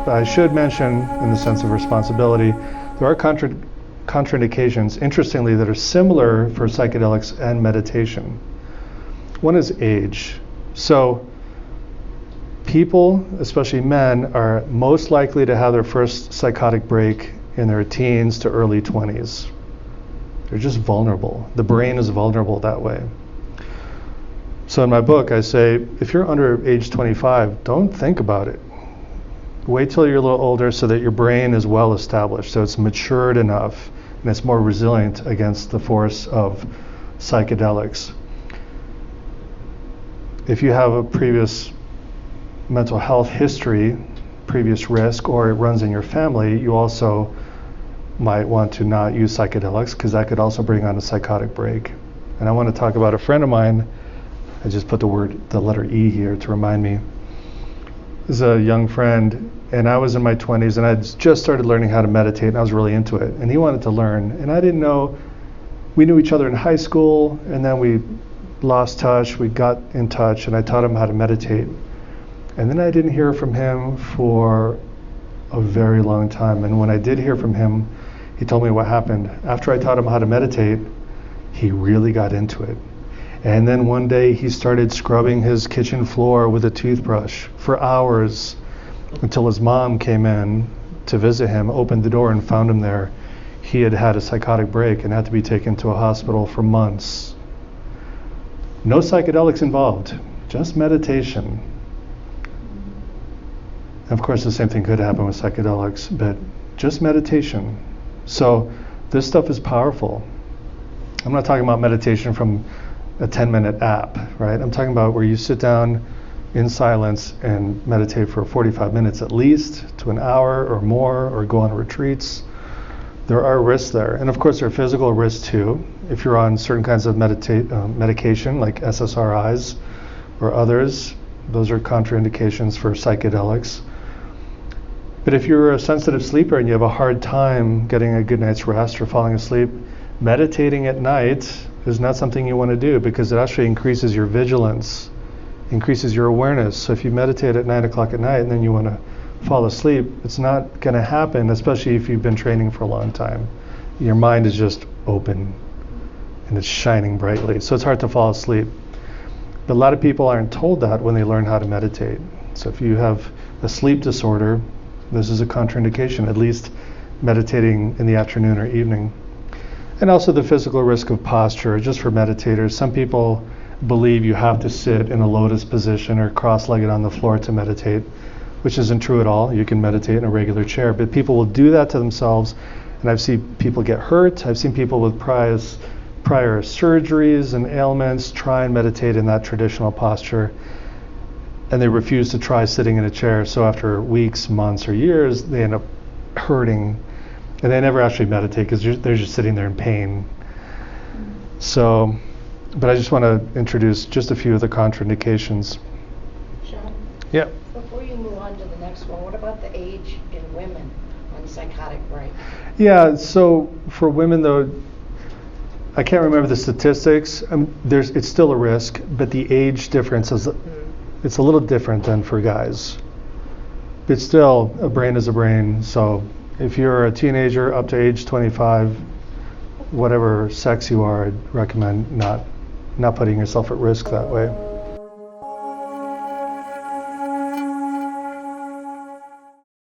But I should mention, in the sense of responsibility, there are contraindications, interestingly, that are similar for psychedelics and meditation. One is age. So people, especially men, are most likely to have their first psychotic break in their teens to early 20s. They're just vulnerable. The brain is vulnerable that way. So in my book, I say, if you're under age 25, don't think about it. Wait till you're a little older so that your brain is well established, so it's matured enough and it's more resilient against the force of psychedelics. If you have a previous mental health history, previous risk, or it runs in your family, you also might want to not use psychedelics because that could also bring on a psychotic break. And I want to talk about a friend of mine. I just put the letter E here to remind me. This is a young friend, and I was in my 20s, and I just started learning how to meditate, and I was really into it. And he wanted to learn, and I didn't know. We knew each other in high school, and then we lost touch. We got in touch, and I taught him how to meditate. And then I didn't hear from him for a very long time. And when I did hear from him, he told me what happened. After I taught him how to meditate, he really got into it. And then one day he started scrubbing his kitchen floor with a toothbrush for hours until his mom came in to visit him, opened the door and found him there. He had had a psychotic break and had to be taken to a hospital for months. No psychedelics involved, just meditation. Of course, the same thing could happen with psychedelics, but just meditation. So this stuff is powerful. I'm not talking about meditation from a 10-minute app, right? I'm talking about where you sit down in silence and meditate for 45 minutes at least, to an hour or more, or go on retreats. There are risks there. And of course, there are physical risks too. If you're on certain kinds of medication, like SSRIs or others, those are contraindications for psychedelics. But if you're a sensitive sleeper and you have a hard time getting a good night's rest or falling asleep, meditating at night is not something you want to do because it actually increases your vigilance, increases your awareness. So if you meditate at 9 o'clock at night and then you want to fall asleep, it's not going to happen, especially if you've been training for a long time. Your mind is just open and it's shining brightly. So it's hard to fall asleep. But a lot of people aren't told that when they learn how to meditate. So if you have a sleep disorder, this is a contraindication, at least meditating in the afternoon or evening. And also the physical risk of posture, just for meditators. Some people believe you have to sit in a lotus position or cross-legged on the floor to meditate, which isn't true at all. You can meditate in a regular chair, but people will do that to themselves. And I've seen people get hurt. I've seen people with prior surgeries and ailments try and meditate in that traditional posture, and they refuse to try sitting in a chair. So after weeks, months, or years, they end up hurting, and they never actually meditate because they're just sitting there in pain. So, but I just want to introduce just a few of the contraindications. Sean? Yeah. Before you move on to the next one, what about the age in women on psychotic break? Yeah, so for women though, I can't remember the statistics. It's still a risk, but the age difference it's a little different than for guys. But still, a brain is a brain. So if you're a teenager up to age 25, whatever sex you are, I'd recommend not putting yourself at risk that way.